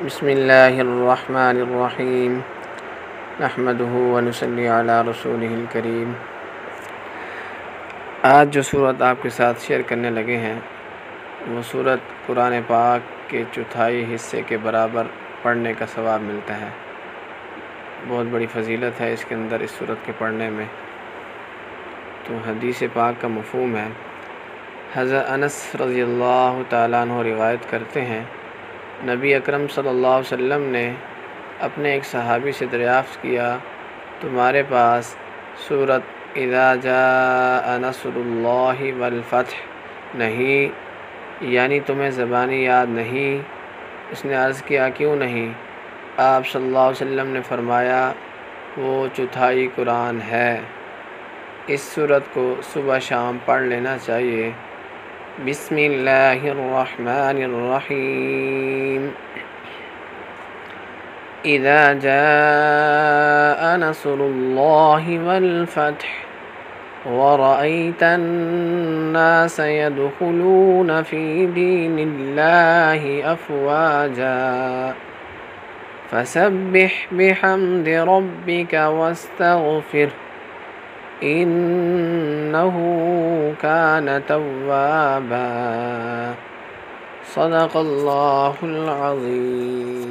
بسم اللہ الرحمن الرحیم نحمدہ ونصلی علی رسولہ الکریم۔ آج جو صورت آپ کے ساتھ شیئر کرنے لگے ہیں وہ صورت قرآن پاک کے چوتھائی حصے کے برابر پڑھنے کا ثواب ملتا ہے۔ بہت بڑی فضیلت ہے اس کے اندر، اس صورت کے پڑھنے میں۔ تو حدیث پاک کا مفہوم ہے، حضرت انس رضی اللہ تعالیٰ عنہ روایت کرتے ہیں، نبی اکرم صلی اللہ علیہ وسلم نے اپنے ایک صحابی سے دریافت کیا، تمہارے پاس سورۃ اذا جاء نصر اللہ والفتح نہیں، یعنی تمہیں زبانی یاد نہیں؟ اس نے عرض کیا کیوں نہیں؟ آپ صلی اللہ علیہ وسلم نے فرمایا وہ چوتھائی قرآن ہے، اس سورت کو صبح شام پڑھ لینا چاہیے۔ بسم اللہ الرحمن الرحیم۔ اذا جاء نصر اللہ والفتح ورأيت الناس يدخلون في دين الله أفواجا فسبح بحمد ربك واستغفره إنه كان توابا۔ صدق اللہ العظیم۔